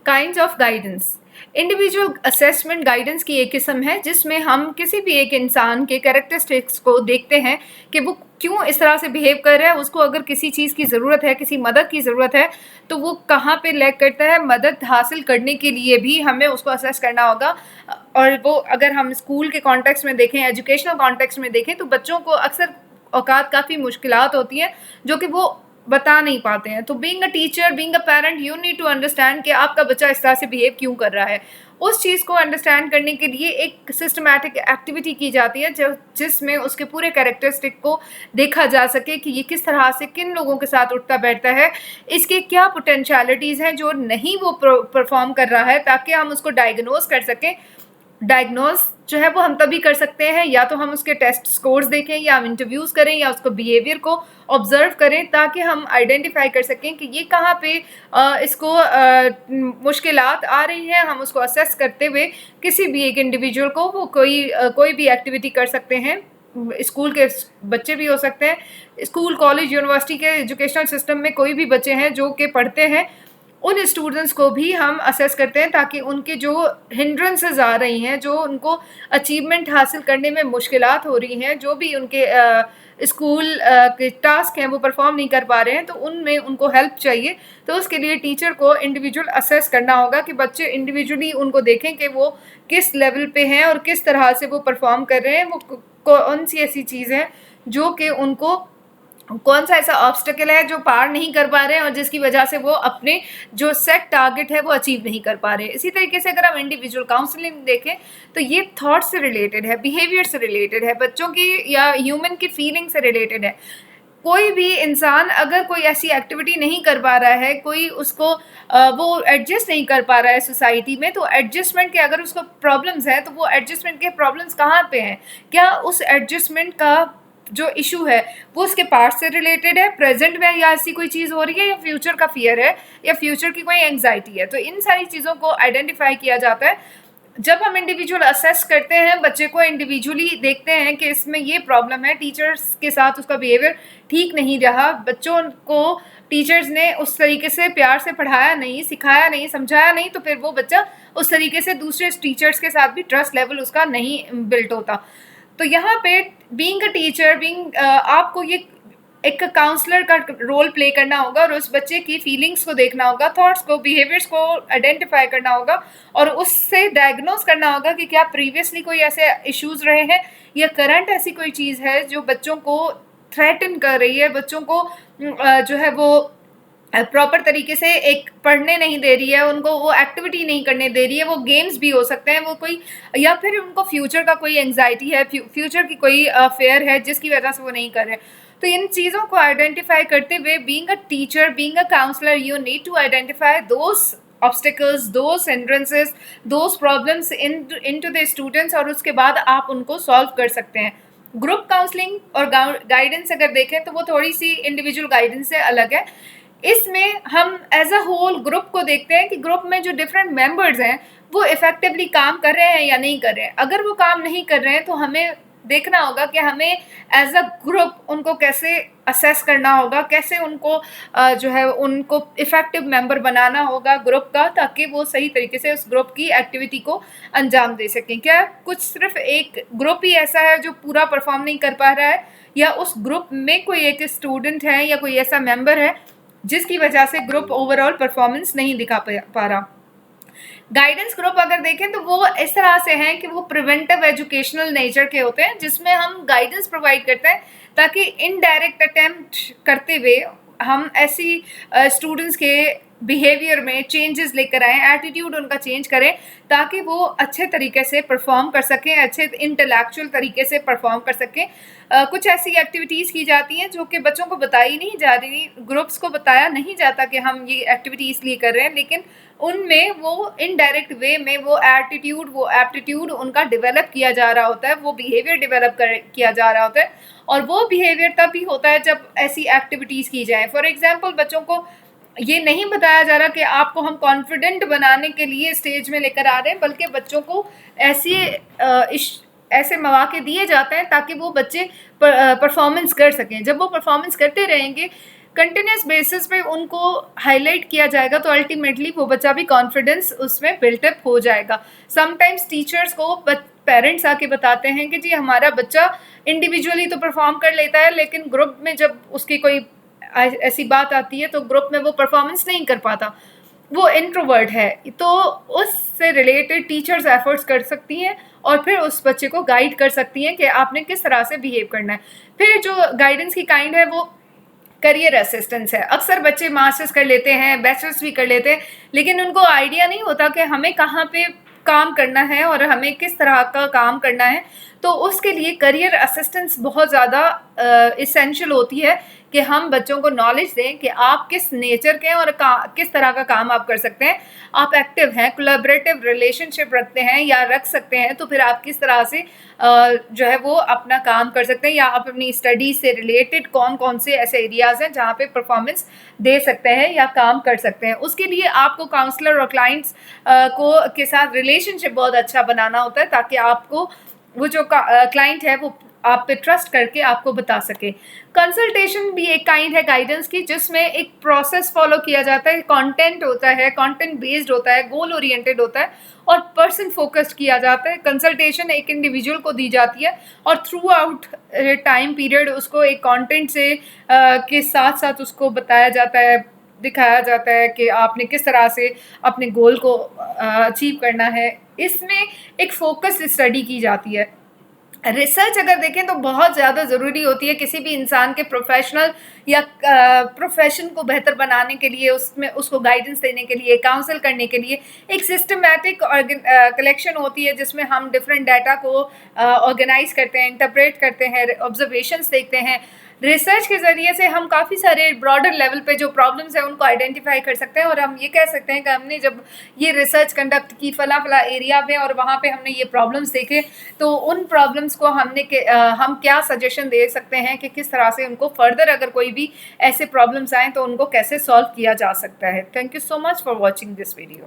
Kinds of guidance. Individual assessment guidance की एक किस्म है जिसमें हम किसी भी एक इंसान के कैरेक्टरिस्टिक्स को देखते हैं कि वो क्यों इस तरह से बिहेव कर रहा है। उसको अगर किसी चीज़ की ज़रूरत है, किसी मदद की ज़रूरत है, तो वो कहाँ पे लैक करता है। मदद हासिल करने के लिए भी हमें उसको असेस करना होगा। और वो अगर हम स्कूल के कॉन्टेक्स्ट में देखें, एजुकेशनल कॉन्टेक्स्ट में देखें, तो बच्चों को अक्सर औकात काफ़ी मुश्किलात होती हैं जो कि वो बता नहीं पाते हैं। तो being a teacher, being a parent, you need to understand कि आपका बच्चा इस तरह से बिहेव क्यों कर रहा है। उस चीज़ को अंडरस्टैंड करने के लिए एक सिस्टमैटिक एक्टिविटी की जाती है जिसमें उसके पूरे कैरेक्टरिस्टिक को देखा जा सके कि ये किस तरह से किन लोगों के साथ उठता बैठता है, इसके क्या पोटेंशियलिटीज़ हैं जो नहीं वो परफॉर्म कर रहा है, ताकि हम उसको डायग्नोज कर सकें। डायग्नोज जो है वो हम तभी कर सकते हैं या तो हम उसके टेस्ट स्कोर्स देखें, या हम इंटरव्यूज़ करें, या उसको बिहेवियर को ऑब्जर्व करें, ताकि हम आइडेंटिफाई कर सकें कि ये कहाँ पे इसको मुश्किलात आ रही हैं। हम उसको असेस करते हुए किसी भी एक इंडिविजुअल को वो कोई भी एक्टिविटी कर सकते हैं। स्कूल के बच्चे भी हो सकते हैं, स्कूल, कॉलेज, यूनिवर्सिटी के एजुकेशनल सिस्टम में कोई भी बच्चे हैं जो कि पढ़ते हैं, उन स्टूडेंट्स को भी हम असेस करते हैं ताकि उनके जो हिंड्रेंसेस आ रही हैं, जो उनको अचीवमेंट हासिल करने में मुश्किलात हो रही हैं, जो भी उनके स्कूल के टास्क हैं वो परफॉर्म नहीं कर पा रहे हैं, तो उनमें उनको हेल्प चाहिए। तो उसके लिए टीचर को इंडिविजुअल असेस करना होगा कि बच्चे इंडिविजुअली उनको देखें कि वो किस लेवल पे हैं और किस तरह से वो परफॉर्म कर रहे हैं। वो कौन सी ऐसी चीज़ है जो कि उनको, कौन सा ऐसा ऑब्स्टेकल है जो पार नहीं कर पा रहे हैं और जिसकी वजह से वो अपने जो सेट टारगेट है वो अचीव नहीं कर पा रहे हैं। इसी तरीके से अगर हम इंडिविजुअल काउंसलिंग देखें तो ये थॉट से रिलेटेड है, बिहेवियर से रिलेटेड है, बच्चों की या ह्यूमन की फीलिंग से रिलेटेड है। कोई भी इंसान अगर कोई ऐसी एक्टिविटी नहीं कर पा रहा है, कोई उसको वो एडजस्ट नहीं कर पा रहा है सोसाइटी में, तो एडजस्टमेंट के अगर उसको प्रॉब्लम्स हैं तो वो एडजस्टमेंट के प्रॉब्लम्स कहाँ पे हैं? क्या उस एडजस्टमेंट का जो इशू है वो उसके पास्ट से रिलेटेड है, प्रेजेंट में या ऐसी कोई चीज़ हो रही है, या फ्यूचर का फियर है, या फ्यूचर की कोई एंग्जाइटी है। तो इन सारी चीज़ों को आइडेंटिफाई किया जाता है। जब हम इंडिविजुअल असेस करते हैं, बच्चे को इंडिविजुअली देखते हैं कि इसमें ये प्रॉब्लम है, टीचर्स के साथ उसका बिहेवियर ठीक नहीं रहा, बच्चों को टीचर्स ने उस तरीके से प्यार से पढ़ाया नहीं, सिखाया नहीं, समझाया नहीं, तो फिर वो बच्चा उस तरीके से दूसरे टीचर्स के साथ भी ट्रस्ट लेवल उसका नहीं बिल्ट होता। तो यहाँ पे बीइंग अ टीचर, आपको ये एक काउंसलर का रोल प्ले करना होगा और उस बच्चे की फीलिंग्स को देखना होगा, थॉट्स को, बिहेवियर्स को आइडेंटिफाई करना होगा और उससे डायग्नोज करना होगा कि क्या प्रीवियसली कोई ऐसे इश्यूज रहे हैं या करंट ऐसी कोई चीज़ है जो बच्चों को थ्रेटन कर रही है, बच्चों को जो है वो प्रॉपर तरीके से एक पढ़ने नहीं दे रही है, उनको वो एक्टिविटी नहीं करने दे रही है। वो गेम्स भी हो सकते हैं, वो कोई, या फिर उनको फ्यूचर का कोई एंग्जाइटी है, फ्यूचर की कोई फेयर है जिसकी वजह से वो नहीं कर रहे। तो इन चीज़ों को आइडेंटिफाई करते हुए being a teacher, being a counsellor, you need to identify those obstacles, those hindrances, those problems into the students, और उसके बाद आप उनको सॉल्व कर सकते हैं। ग्रुप काउंसलिंग और गाइडेंस अगर देखें तो वो थोड़ी सी इंडिविजुअल गाइडेंस से अलग है। इसमें हम एज अ होल ग्रुप को देखते हैं कि ग्रुप में जो डिफरेंट मेंबर्स हैं वो इफेक्टिवली काम कर रहे हैं या नहीं कर रहे हैं। अगर वो काम नहीं कर रहे हैं तो हमें देखना होगा कि हमें एज अ ग्रुप उनको कैसे असेस करना होगा, कैसे उनको जो है उनको इफेक्टिव मेंबर बनाना होगा ग्रुप का, ताकि वो सही तरीके से उस ग्रुप की एक्टिविटी को अंजाम दे सकें। क्या कुछ सिर्फ एक ग्रुप ही ऐसा है जो पूरा परफॉर्म नहीं कर पा रहा है, या उस ग्रुप में कोई एक स्टूडेंट है या कोई ऐसा मेंबर है जिसकी वजह से ग्रुप ओवरऑल परफॉर्मेंस नहीं दिखा पा रहा। गाइडेंस ग्रुप अगर देखें तो वो इस तरह से हैं कि वो प्रिवेंटिव एजुकेशनल नेचर के होते हैं, जिसमें हम गाइडेंस प्रोवाइड करते हैं ताकि इनडायरेक्ट अटेम्प्ट करते हुए हम ऐसी स्टूडेंट्स के बिहेवियर में चेंजेस लेकर आएँ, एटीट्यूड उनका चेंज करें, ताकि वो अच्छे तरीके से परफॉर्म कर सकें, अच्छे इंटेलेक्चुअल तरीके से परफॉर्म कर सकें। कुछ ऐसी एक्टिविटीज़ की जाती हैं जो कि बच्चों को बताई नहीं जा रही, ग्रुप्स को बताया नहीं जाता कि हम ये एक्टिविटी इसलिए कर रहे हैं, लेकिन उनमें वो इनडायरेक्ट वे में वो एटीट्यूड, वो एप्टीट्यूड उनका डेवलप किया जा रहा होता है, वो बिहेवियर डेवलप किया जा रहा होता है। और वो बिहेवियर तभी होता है जब ऐसी एक्टिविटीज़ की जाए। फॉर एग्जाम्पल, बच्चों को ये नहीं बताया जा रहा कि आपको हम कॉन्फिडेंट बनाने के लिए स्टेज में लेकर आ रहे हैं, बल्कि बच्चों को ऐसे मौके दिए जाते हैं ताकि वो बच्चे परफॉर्मेंस कर सकें। जब वो परफॉर्मेंस करते रहेंगे, कंटिन्यूस बेसिस पे उनको हाईलाइट किया जाएगा तो अल्टीमेटली वो बच्चा भी कॉन्फिडेंस उसमें बिल्टअप हो जाएगा। समटाइम्स टीचर्स को पेरेंट्स आके बताते हैं कि जी हमारा बच्चा इंडिविजुअली तो परफॉर्म कर लेता है, लेकिन ग्रुप में जब उसकी कोई ऐसी बात आती है तो ग्रुप में वो परफॉर्मेंस नहीं कर पाता, वो इंट्रोवर्ट है। तो उससे रिलेटेड टीचर्स एफर्ट्स कर सकती हैं और फिर उस बच्चे को गाइड कर सकती हैं कि आपने किस तरह से बिहेव करना है। फिर जो गाइडेंस की काइंड है वो करियर असिस्टेंस है। अक्सर बच्चे मास्टर्स कर लेते हैं, बैचलर्स भी कर लेते हैं, लेकिन उनको आइडिया नहीं होता कि हमें कहाँ पे काम करना है और हमें किस तरह का काम करना है। तो उसके लिए करियर असिस्टेंस बहुत ज़्यादा इसेंशियल होती है कि हम बच्चों को नॉलेज दें कि आप किस नेचर के हैं और किस तरह का काम आप कर सकते हैं। आप एक्टिव हैं, कोलैबोरेटिव रिलेशनशिप रखते हैं या रख सकते हैं, तो फिर आप किस तरह से जो है वो अपना काम कर सकते हैं, या आप अपनी स्टडी से रिलेटेड कौन कौन से ऐसे एरियाज़ हैं जहाँ पे परफॉर्मेंस दे सकते हैं या काम कर सकते हैं। उसके लिए आपको काउंसलर और क्लाइंट्स के साथ रिलेशनशिप बहुत अच्छा बनाना होता है, ताकि आपको वो जो क्लाइंट है वो आप पे ट्रस्ट करके आपको बता सके। कंसल्टेशन भी एक काइंड है गाइडेंस की, जिसमें एक प्रोसेस फॉलो किया जाता है, कंटेंट होता है, कंटेंट बेस्ड होता है, गोल ओरिएंटेड होता है और पर्सन फोकस्ड किया जाता है। कंसल्टेशन एक इंडिविजुअल को दी जाती है और थ्रू आउट टाइम पीरियड उसको एक कंटेंट से के साथ साथ उसको बताया जाता है, दिखाया जाता है कि आपने किस तरह से अपने गोल को अचीव करना है। इसमें एक फोकस स्टडी की जाती है। रिसर्च अगर देखें तो बहुत ज़्यादा ज़रूरी होती है किसी भी इंसान के प्रोफेशनल या प्रोफेशन को बेहतर बनाने के लिए, उसमें उसको गाइडेंस देने के लिए, काउंसिल करने के लिए एक सिस्टमैटिक कलेक्शन होती है, जिसमें हम डिफरेंट डाटा को ऑर्गेनाइज करते हैं, इंटरप्रेट करते हैं, ऑब्जर्वेशंस देखते हैं। रिसर्च के ज़रिए से हम काफ़ी सारे ब्रॉडर लेवल पे जो प्रॉब्लम्स हैं उनको आइडेंटिफाई कर सकते हैं, और हम ये कह सकते हैं कि हमने जब ये रिसर्च कंडक्ट की फला एरिया में और वहाँ पे हमने ये प्रॉब्लम्स देखे, तो उन प्रॉब्लम्स को हम क्या सजेशन दे सकते हैं कि किस तरह से उनको फर्दर अगर कोई भी ऐसे प्रॉब्लम्स आएँ तो उनको कैसे सॉल्व किया जा सकता है। Thank you so much for watching this video.